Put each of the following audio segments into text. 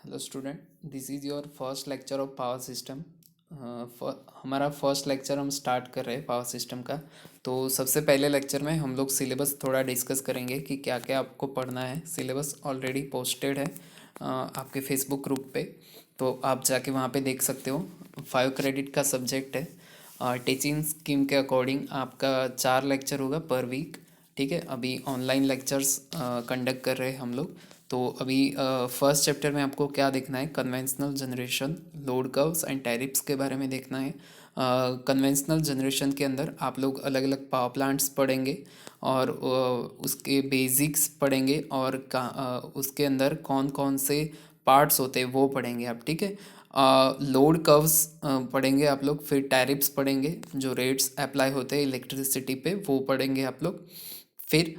Hello student, this is your first lecture of power system. हमारा first lecture हम start कर रहे हैं पावर सिस्टम का। तो सबसे पहले लेक्चर में हम लोग सिलेबस थोड़ा डिस्कस करेंगे कि क्या क्या आपको पढ़ना है। सिलेबस ऑलरेडी पोस्टेड है आपके फेसबुक ग्रुप पे, तो आप जाके वहाँ पे देख सकते हो। 5 क्रेडिट का सब्जेक्ट है। टीचिंग स्कीम के अकॉर्डिंग आपका 4 लेक्चर होगा पर वीक। ठीक है, अभी ऑनलाइन लेक्चर्स कंडक्ट कर रहे हैं हम लोग। तो अभी फर्स्ट चैप्टर में आपको क्या देखना है, conventional generation, load curves and tariffs के बारे में देखना है। कन्वेंशनल जनरेशन के अंदर आप लोग अलग अलग पावर प्लांट्स पढ़ेंगे और उसके बेसिक्स पढ़ेंगे और उसके अंदर कौन कौन से पार्ट्स होते हैं वो पढ़ेंगे आप। ठीक है, लोड कर्व्स पढ़ेंगे आप लोग, फिर टैरिफ्स पढ़ेंगे, जो रेट्स अप्लाई होते हैं इलेक्ट्रिसिटी पे वो पढ़ेंगे आप लोग। फिर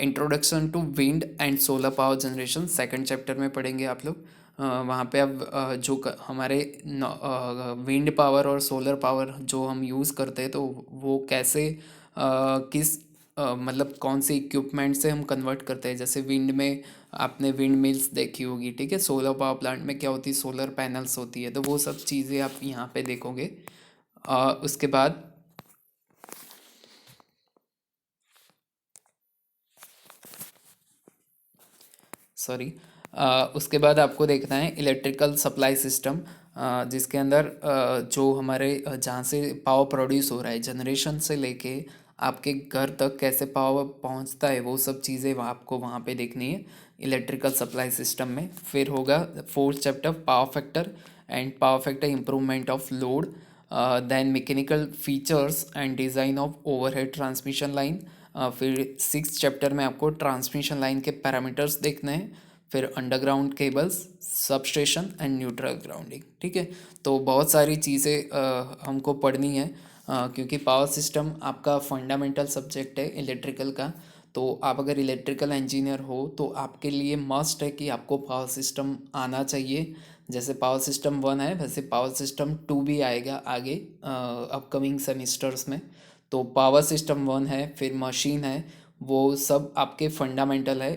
introduction to wind and solar power generation second chapter में पढ़ेंगे आप लोग। वहाँ पे अब हमारे विंड पावर और सोलर पावर जो हम यूज़ करते हैं तो वो कैसे किस मतलब कौन से इक्विपमेंट से हम कन्वर्ट करते हैं। जैसे विंड में आपने विंड मिल्स देखी होगी, ठीक है। सोलर पावर प्लांट में क्या होती है, सोलर पैनल्स होती है, तो वो सब चीज़ें आप यहाँ पे देखोगे। उसके बाद सॉरी उसके बाद आपको देखना है इलेक्ट्रिकल सप्लाई सिस्टम, जिसके अंदर जो हमारे जहाँ से पावर प्रोड्यूस हो रहा है, जनरेशन से लेके आपके घर तक कैसे पावर पहुँचता है, वो सब चीज़ें आपको वहाँ पे देखनी है इलेक्ट्रिकल सप्लाई सिस्टम में। फिर होगा fourth chapter power factor and power factor improvement of load, then mechanical features and design of overhead transmission line. फिर सिक्स चैप्टर में आपको ट्रांसमिशन लाइन के पैरामीटर्स देखने हैं। फिर underground cables, substation and neutral grounding. ठीक है, तो बहुत सारी चीज़ें हमको पढ़नी है क्योंकि पावर सिस्टम आपका फंडामेंटल सब्जेक्ट है इलेक्ट्रिकल का। तो आप अगर इलेक्ट्रिकल इंजीनियर हो तो आपके लिए मस्ट है कि आपको पावर सिस्टम आना चाहिए। जैसे पावर सिस्टम 1 है वैसे पावर सिस्टम 2 भी आएगा आगे अपकमिंग सेमिस्टर्स में। तो पावर सिस्टम 1 है, फिर मशीन है, वो सब आपके फंडामेंटल है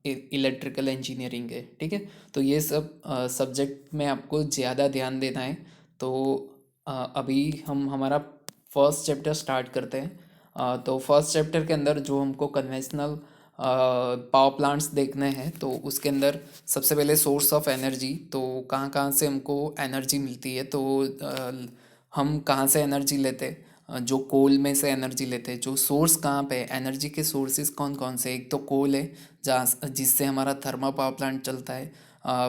इलेक्ट्रिकल इंजीनियरिंग है। ठीक है, तो ये सब सब्जेक्ट में आपको ज़्यादा ध्यान देना है। तो अभी हम हमारा फर्स्ट चैप्टर स्टार्ट करते हैं। तो फर्स्ट चैप्टर के अंदर जो हमको कन्वेंशनल पावर प्लांट्स देखने हैं तो उसके अंदर सबसे पहले सोर्स ऑफ एनर्जी, तो कहाँ कहाँ से हमको एनर्जी मिलती है। तो हम कहाँ से एनर्जी लेते हैं, जो कोल में से एनर्जी लेते हैं। जो सोर्स कहाँ पे है, एनर्जी के सोर्सेज कौन कौन से, एक तो कोल है जहाँ जिससे हमारा थर्मल पावर प्लांट चलता है।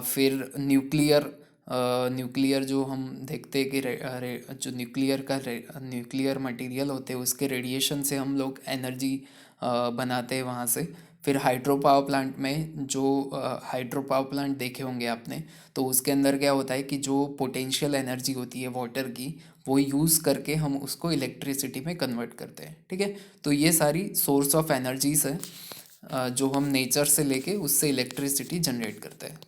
फिर न्यूक्लियर जो हम देखते हैं कि जो न्यूक्लियर मटेरियल होते हैं उसके रेडिएशन से हम लोग एनर्जी बनाते हैं वहाँ से। फिर हाइड्रो पावर प्लांट में जो हाइड्रो पावर प्लांट देखे होंगे आपने, तो उसके अंदर क्या होता है कि जो पोटेंशियल एनर्जी होती है वाटर की, वो यूज़ करके हम उसको इलेक्ट्रिसिटी में कन्वर्ट करते हैं। ठीक है, तो ये सारी सोर्स ऑफ एनर्जीज है जो हम नेचर से लेके उससे इलेक्ट्रिसिटी जनरेट करते हैं।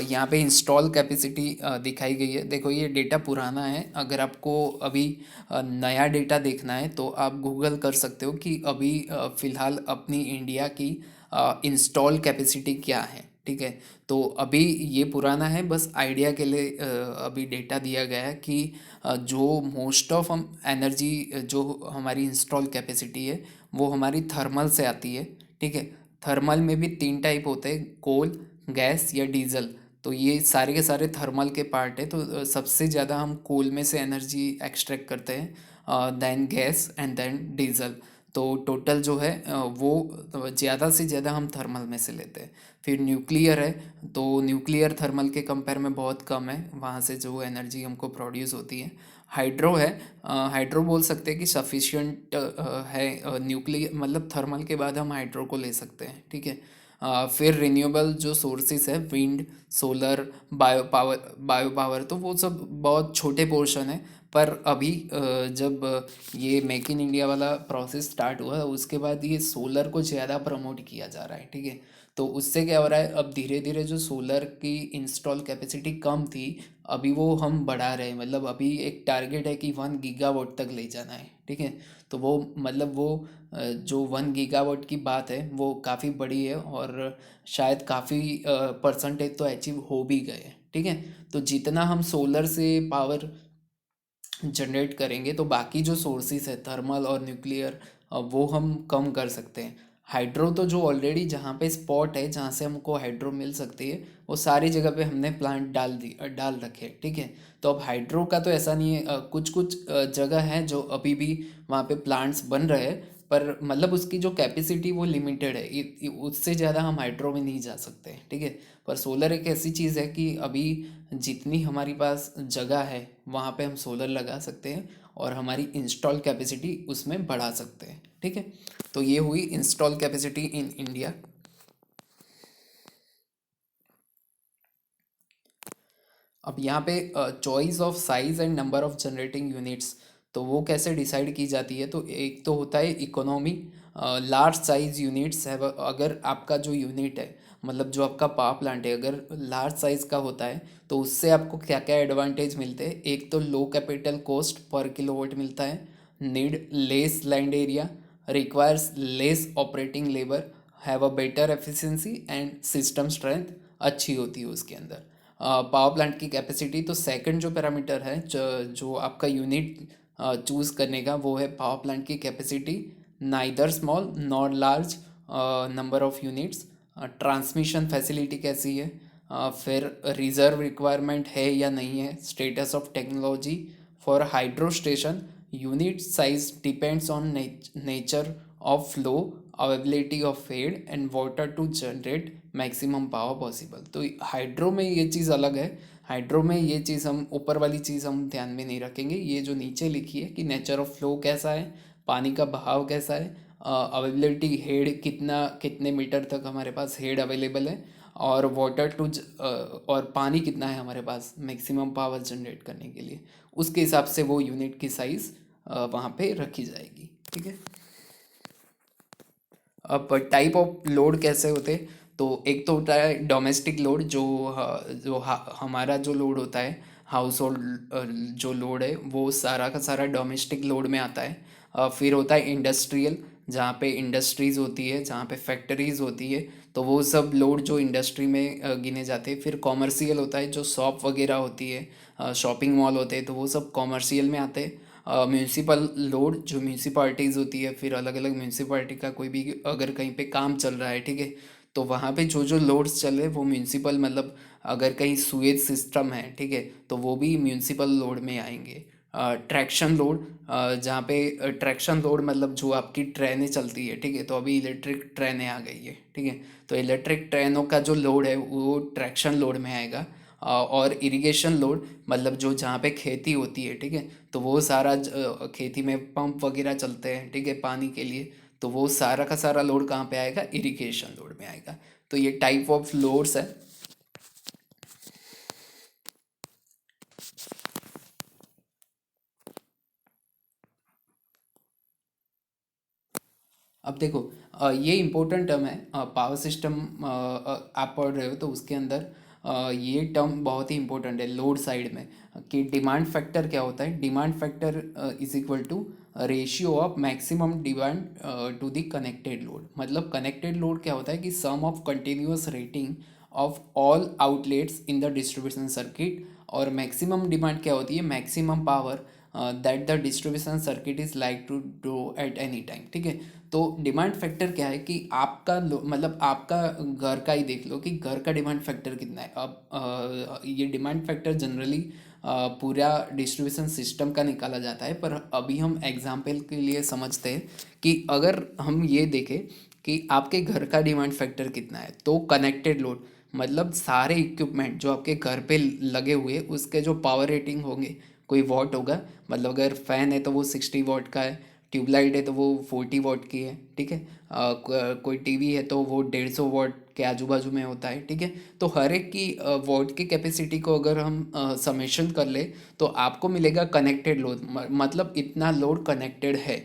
यहाँ पे इंस्टॉल कैपेसिटी दिखाई गई है। देखो ये डेटा पुराना है, अगर आपको अभी नया डेटा देखना है तो आप गूगल कर सकते हो कि अभी फ़िलहाल अपनी इंडिया की इंस्टॉल कैपेसिटी क्या है। ठीक है, तो अभी ये पुराना है, बस आइडिया के लिए अभी डेटा दिया गया है कि जो मोस्ट ऑफ हम एनर्जी जो हमारी इंस्टॉल कैपेसिटी है वो हमारी थर्मल से आती है। ठीक है, थर्मल में भी 3 टाइप होते हैं, कोल, गैस या डीजल। तो ये सारे के सारे थर्मल के पार्ट है। तो सबसे ज़्यादा हम कोल में से एनर्जी एक्सट्रैक्ट करते हैं, then gas and then diesel. तो टोटल जो है वो ज़्यादा से ज़्यादा हम थर्मल में से लेते हैं। फिर न्यूक्लियर है, तो न्यूक्लियर थर्मल के कंपेयर में बहुत कम है, वहाँ से जो एनर्जी हमको प्रोड्यूस होती है। हाइड्रो है, हाइड्रो बोल सकते हैं कि सफिशिएंट है, न्यूक्लियर मतलब थर्मल के बाद हम हाइड्रो को ले सकते हैं। ठीक है, फिर रिन्यूएबल जो सोर्सेस है, विंड, सोलर, बायो पावर, तो वो सब बहुत छोटे पोर्शन है। पर अभी जब ये मेक इन इंडिया वाला प्रोसेस स्टार्ट हुआ उसके बाद ये सोलर को ज़्यादा प्रमोट किया जा रहा है। ठीक है, तो उससे क्या हो रहा है, अब धीरे धीरे जो सोलर की इंस्टॉल कैपेसिटी कम थी, अभी वो हम बढ़ा रहे हैं। मतलब अभी एक टारगेट है कि 1 गीगावाट तक ले जाना है। ठीक है। तो वो मतलब वो जो 1 गीगावाट की बात है वो काफ़ी बड़ी है, और शायद काफ़ी परसेंटेज तो अचीव हो भी गए, ठीक है। तो जितना हम सोलर से पावर जनरेट करेंगे तो बाकी जो सोर्सेज है थर्मल और न्यूक्लियर, वो हम कम कर सकते हैं। हाइड्रो तो जो ऑलरेडी जहाँ पे स्पॉट है जहाँ से हमको हाइड्रो मिल सकती है, वो सारी जगह पे हमने प्लांट डाल रखे हैं, ठीक है। तो अब हाइड्रो का तो ऐसा नहीं है, कुछ कुछ जगह है जो अभी भी वहाँ पे प्लांट्स बन रहे हैं, पर मतलब उसकी जो कैपेसिटी वो लिमिटेड है, उससे ज़्यादा हम हाइड्रो में नहीं जा सकते, ठीक है। पर सोलर एक ऐसी चीज़ है कि अभी जितनी हमारी पास जगह है वहाँ पे हम सोलर लगा सकते हैं और हमारी इंस्टॉल कैपेसिटी उसमें बढ़ा सकते हैं, ठीक है। तो ये हुई इंस्टॉल कैपेसिटी इन इंडिया। अब यहाँ पे choice of size and number of generating units, तो वो कैसे डिसाइड की जाती है? तो एक तो होता है इकोनॉमी। लार्ज साइज यूनिट्स है, अगर आपका जो यूनिट है मतलब जो आपका पावर प्लांट है अगर लार्ज साइज का होता है तो उससे आपको क्या क्या एडवांटेज मिलते हैं? एक तो लो कैपिटल कॉस्ट पर किलोवाट मिलता है, need less land area, requires less operating labour, have a better efficiency and system strength अच्छी होती है उसके अंदर। पावर प्लांट की कैपेसिटी, तो सेकंड जो पैरामीटर है जो आपका यूनिट चूज करने का वो है पावर प्लांट की capacity, neither small nor large number of units. Transmission facility कैसी है, फिर रिजर्व रिक्वायरमेंट है या नहीं है, status of technology for hydro station, unit size depends on nature of flow, availability of head and water to generate maximum power possible. तो hydro में ये चीज़ अलग है, हाइड्रो में ये चीज़ हम ऊपर वाली चीज़ हम ध्यान में नहीं रखेंगे, ये जो नीचे लिखी है कि नेचर ऑफ फ्लो कैसा है, पानी का बहाव कैसा है, अवेलेबिलिटी हेड कितना कितने मीटर तक हमारे पास हेड अवेलेबल है, और वाटर टू और पानी कितना है हमारे पास मैक्सिमम पावर जनरेट करने के लिए, उसके हिसाब से वो यूनिट की साइज़ वहाँ पे रखी जाएगी, ठीक है। अब टाइप ऑफ लोड कैसे होते, तो एक तो होता है डोमेस्टिक लोड हमारा जो लोड होता है हाउस होल्ड, जो लोड है वो सारा का सारा डोमेस्टिक लोड में आता है। फिर होता है इंडस्ट्रियल, जहाँ पे इंडस्ट्रीज़ होती है जहाँ पे फैक्ट्रीज़ होती है, तो वो सब लोड जो इंडस्ट्री में गिने जाते हैं। फिर कॉमर्शियल होता है, जो शॉप वगैरह होती है, शॉपिंग मॉल होते हैं, तो वो सब कॉमर्शियल में आते हैं। म्यूनसिपल लोड जो म्यूनसिपालिटीज़ होती है, फिर अलग अलग म्यूनसिपालिटी का कोई भी अगर कहीं पे काम चल रहा है, ठीक है, तो वहाँ पे जो जो लोड्स चल रहे हैं वो म्यूनसिपल, मतलब अगर कहीं सुएज सिस्टम है, ठीक है, तो वो भी म्यूनसिपल लोड में आएंगे। ट्रैक्शन लोड, जहाँ पे ट्रैक्शन लोड मतलब जो आपकी ट्रेनें चलती है, ठीक है, तो अभी इलेक्ट्रिक ट्रेनें आ गई है, ठीक है, तो इलेक्ट्रिक ट्रेनों का जो लोड है वो ट्रैक्शन लोड में आएगा। और इरिगेशन लोड मतलब जो जहाँ पे खेती होती है, ठीक है, तो वो सारा खेती में पंप वगैरह चलते हैं, ठीक है, पानी के लिए, तो वो सारा का सारा लोड कहाँ पे आएगा? इरिगेशन लोड में आएगा। तो ये टाइप ऑफ लोड्स है। अब देखो, ये इम्पोर्टेंट टर्म है पावर सिस्टम, आप पढ़ रहे हो तो उसके अंदर ये टर्म बहुत ही इंपॉर्टेंट है लोड साइड में, कि डिमांड फैक्टर क्या होता है? Demand factor is equal to ratio of maximum demand to the connected load. मतलब कनेक्टेड लोड क्या होता है कि sum of continuous rating of all outlets in the distribution circuit, और मैक्सिमम डिमांड क्या होती है? Maximum power that the distribution circuit is like to do at any time, ठीक है। तो डिमांड फैक्टर क्या है कि आपका मतलब आपका घर का ही देख लो कि घर का डिमांड फैक्टर कितना है। अब ये डिमांड फैक्टर जनरली पूरा डिस्ट्रीब्यूशन सिस्टम का निकाला जाता है, पर अभी हम एग्जाम्पल के लिए समझते हैं कि अगर हम ये देखें कि आपके घर का डिमांड फैक्टर कितना है, तो कनेक्टेड लोड मतलब सारे इक्विपमेंट जो आपके घर पे लगे हुए उसके जो पावर रेटिंग होंगे, कोई वॉट होगा, मतलब अगर फैन है तो वो 60 वॉट का है, ट्यूबलाइट है तो वो 40 वॉट की है, ठीक है, कोई टीवी है तो वो 150 वॉट के आजू बाजू में होता है, ठीक है। तो हर एक की वॉट की कैपेसिटी को अगर हम समेशन कर ले तो आपको मिलेगा कनेक्टेड लोड, मतलब इतना लोड कनेक्टेड है।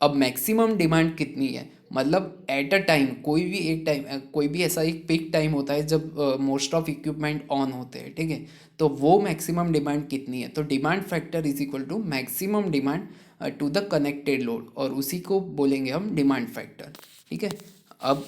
अब मैक्सिमम डिमांड कितनी है? मतलब एट अ टाइम, कोई भी एक टाइम, कोई भी ऐसा एक पीक टाइम होता है जब मोस्ट ऑफ इक्विपमेंट ऑन होते हैं, ठीक है, तो वो मैक्सिमम डिमांड कितनी है? तो demand factor is equal to maximum demand to the connected load, और उसी को बोलेंगे हम डिमांड फैक्टर। ठीक है। अब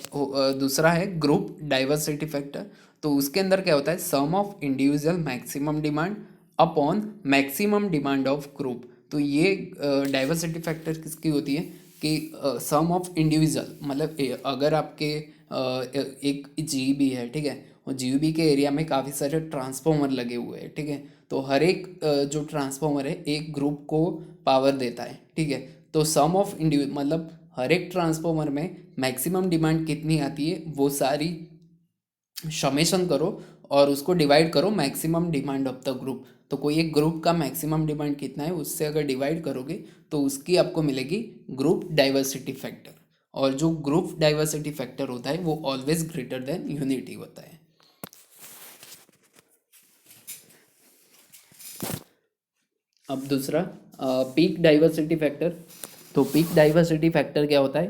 दूसरा है ग्रुप डाइवर्सिटी फैक्टर। तो उसके अंदर क्या होता है, sum of individual maximum demand upon maximum demand of group. तो ये डाइवर्सिटी फैक्टर किसकी होती है कि सम ऑफ इंडिविजुअल, मतलब अगर आपके एक जीईबी है, ठीक है, और जीईबी के एरिया में काफ़ी सारे ट्रांसफॉर्मर लगे हुए हैं, ठीक है, तो हर एक जो ट्रांसफॉर्मर है एक ग्रुप को पावर देता है, ठीक है। तो सम ऑफ इंडिविजुअल मतलब हर एक ट्रांसफॉर्मर में मैक्सिमम डिमांड कितनी आती है वो सारी समेशन करो और उसको डिवाइड करो maximum demand of the group. तो कोई एक ग्रुप का मैक्सिमम डिमांड कितना है उससे अगर डिवाइड करोगे तो उसकी आपको मिलेगी ग्रुप डाइवर्सिटी फैक्टर। और जो ग्रुप डाइवर्सिटी फैक्टर होता है वो ऑलवेज ग्रेटर देन यूनिटी होता है। अब दूसरा पीक डाइवर्सिटी फैक्टर। तो पीक डाइवर्सिटी फैक्टर क्या होता है,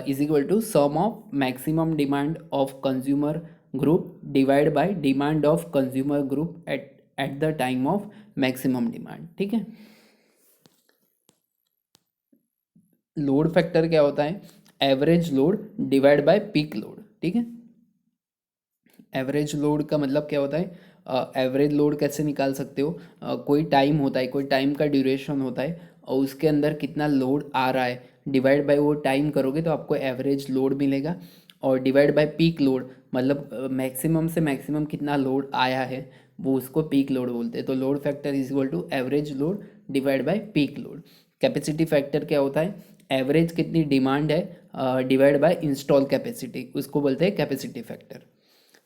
is equal to sum of maximum demand of consumer group divide by demand of consumer group at at the time of maximum demand. ठीक है। लोड फैक्टर क्या होता है, average load divide by peak load. ठीक है। Average load का मतलब क्या होता है, एवरेज लोड कैसे निकाल सकते हो, कोई टाइम होता है, कोई टाइम का ड्यूरेशन होता है और उसके अंदर कितना लोड आ रहा है डिवाइड बाय वो टाइम करोगे तो आपको एवरेज लोड मिलेगा। और डिवाइड बाय पीक लोड मतलब मैक्सिमम से मैक्सिमम कितना लोड आया है वो उसको पीक लोड बोलते हैं। तो load factor is equal to average load divide by peak load. Capacity factor क्या होता है, एवरेज कितनी डिमांड है डिवाइड बाय इंस्टॉल कैपेसिटी, उसको बोलते हैं capacity factor.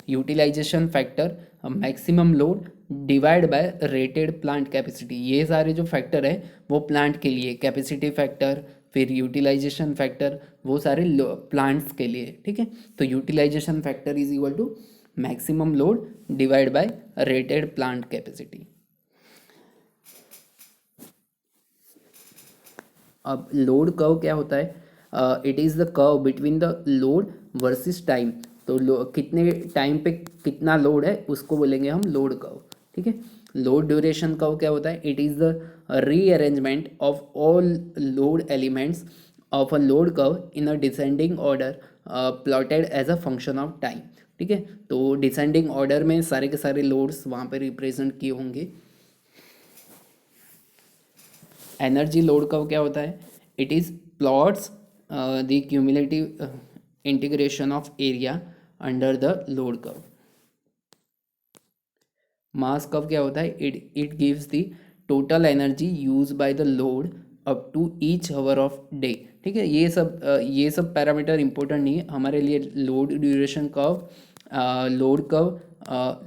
Utilization factor maximum load divide by rated plant capacity. ये सारे जो फैक्टर है वो प्लांट के लिए, कैपेसिटी फैक्टर फिर यूटिलाइजेशन फैक्टर वो सारे प्लांट्स के लिए। ठीक है। तो utilization factor is equal to maximum load divide by rated plant capacity. अब लोड कर्व क्या होता है, it is the curve between the load versus time. तो कितने टाइम पे कितना लोड है उसको बोलेंगे हम लोड कर्व। ठीक है। लोड ड्यूरेशन कर्व क्या होता है, it is the rearrangement of all load elements of a load curve in a descending order plotted as a function of time. ठीक है। तो डिसेंडिंग ऑर्डर में सारे के सारे लोड्स वहाँ पे रिप्रेजेंट किए होंगे। एनर्जी लोड कर्व क्या होता है, it is plots the cumulative integration of area under the load curve. Mass curve क्या होता है, it gives the total energy use by the load up to each hour of day. ठीक है। ये सब पैरामीटर इंपॉर्टेंट नहीं है हमारे लिए। Load duration curve, load curve,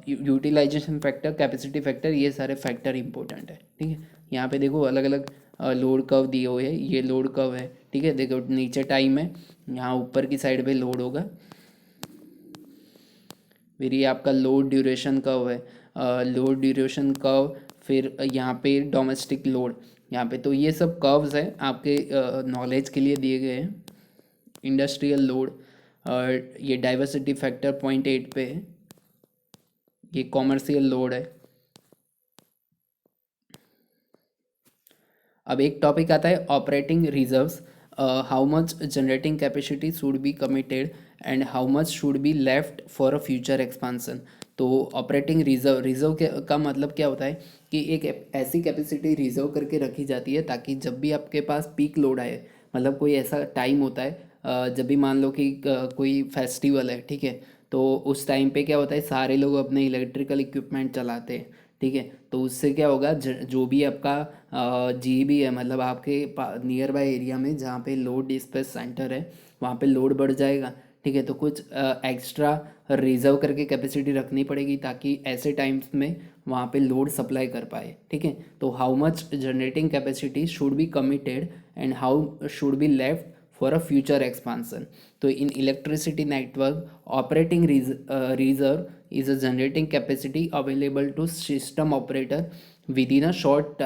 utilization factor, capacity factor, ये सारे फैक्टर इंपॉर्टेंट है। ठीक है। यहाँ पे देखो अलग अलग लोड कर्व दिए हुए हैं, ये लोड कर्व है। ठीक है। देखो नीचे टाइम है, यहाँ ऊपर की साइड पे लोड होगा, फिर ये आपका लोड ड्यूरेशन कर्व है, लोड ड्यूरेशन कर्व, फिर यहाँ पे डोमेस्टिक लोड यहाँ पे। तो ये सब कर्व्स हैं आपके नॉलेज के लिए दिए गए हैं। इंडस्ट्रियल लोड, ये डाइवर्सिटी फैक्टर 0.8 पे है। ये कॉमर्शियल लोड है। अब एक टॉपिक आता है operating reserves, how much generating capacity should be committed and how much should be left for a future expansion. तो ऑपरेटिंग रिजर्व, रिजर्व का मतलब क्या होता है कि एक ऐसी कैपेसिटी रिजर्व करके रखी जाती है ताकि जब भी आपके पास पीक लोड आए, मतलब कोई ऐसा टाइम होता है जब भी मान लो कि कोई फेस्टिवल है, ठीक है, तो उस टाइम पे क्या होता है सारे लोग अपने इलेक्ट्रिकल इक्विपमेंट चलाते हैं। ठीक है। तो उससे क्या होगा, जो भी आपका जी भी है, मतलब आपके नियर बाय एरिया में जहाँ पे लोड डिस्पैच सेंटर है वहाँ पे लोड बढ़ जाएगा। ठीक है। तो कुछ एक्स्ट्रा रिजर्व करके कैपेसिटी रखनी पड़ेगी ताकि ऐसे टाइम्स में वहाँ पे लोड सप्लाई कर पाए। ठीक है। तो how much generating capacity should be committed and how should be left for a future expansion. तो in electricity network operating reserve is a generating capacity available to system operator within a short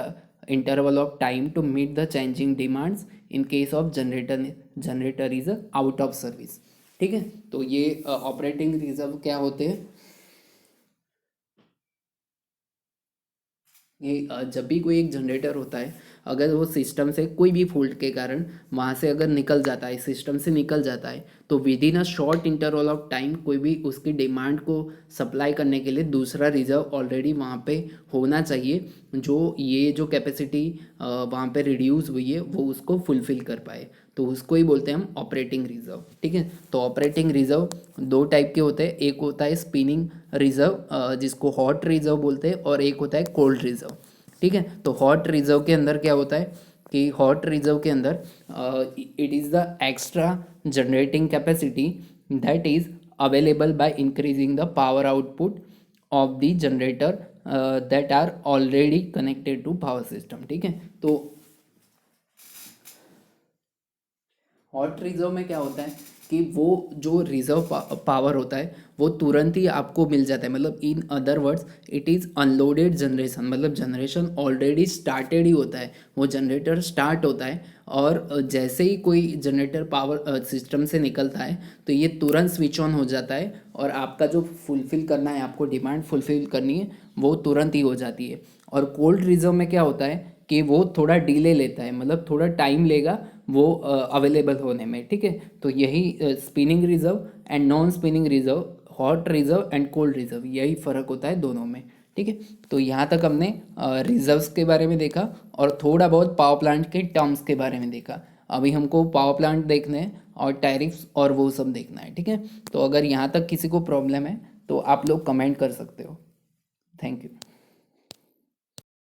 interval of time to meet the changing demands in case of generator is out of service। ठीक है। तो ये operating reserve क्या होते हैं, ये जब भी कोई एक जनरेटर होता है अगर वो सिस्टम से कोई भी फॉल्ट के कारण वहाँ से अगर निकल जाता है, सिस्टम से निकल जाता है, तो with in a short interval of time कोई भी उसकी डिमांड को सप्लाई करने के लिए दूसरा रिजर्व ऑलरेडी वहाँ पे होना चाहिए, जो ये जो कैपेसिटी वहाँ पे रिड्यूस हुई है वो उसको फुलफिल कर पाए। तो उसको ही बोलते हैं हम ऑपरेटिंग रिजर्व। ठीक है, तो ऑपरेटिंग रिजर्व दो टाइप के होते हैं, एक होता है स्पिनिंग रिजर्व जिसको हॉट रिजर्व बोलते हैं, और एक होता है कोल्ड रिजर्व। ठीक है, तो हॉट रिजर्व के अंदर क्या होता है कि हॉट रिजर्व के अंदर it is the extra generating capacity that is available by increasing the power output of the generator that are already connected to power system. ठीक है, तो हॉट रिजर्व में क्या होता है कि वो जो रिजर्व पावर होता है वो तुरंत ही आपको मिल जाता है, मतलब in other words it is unloaded generation, मतलब जनरेशन ऑलरेडी स्टार्टेड ही होता है, वो जनरेटर स्टार्ट होता है और जैसे ही कोई जनरेटर पावर सिस्टम से निकलता है तो ये तुरंत स्विच ऑन हो जाता है और आपका जो फुलफिल करना है, आपको डिमांड फुलफिल करनी है वो तुरंत ही हो जाती है। और कोल्ड रिजर्व में क्या होता है कि वो थोड़ा डिले लेता है, मतलब थोड़ा टाइम लेगा वो अवेलेबल होने में। ठीक है, तो यही spinning reserve and non spinning reserve, hot reserve and cold reserve, यही फ़र्क होता है दोनों में। ठीक है, तो यहाँ तक हमने रिजर्व्स के बारे में देखा और थोड़ा बहुत पावर प्लांट के टर्म्स के बारे में देखा। अभी हमको पावर प्लांट देखने हैं और टैरिफ्स और वो सब देखना है। ठीक है, तो अगर यहाँ तक किसी को प्रॉब्लम है तो आप लोग कमेंट कर सकते हो। Thank you.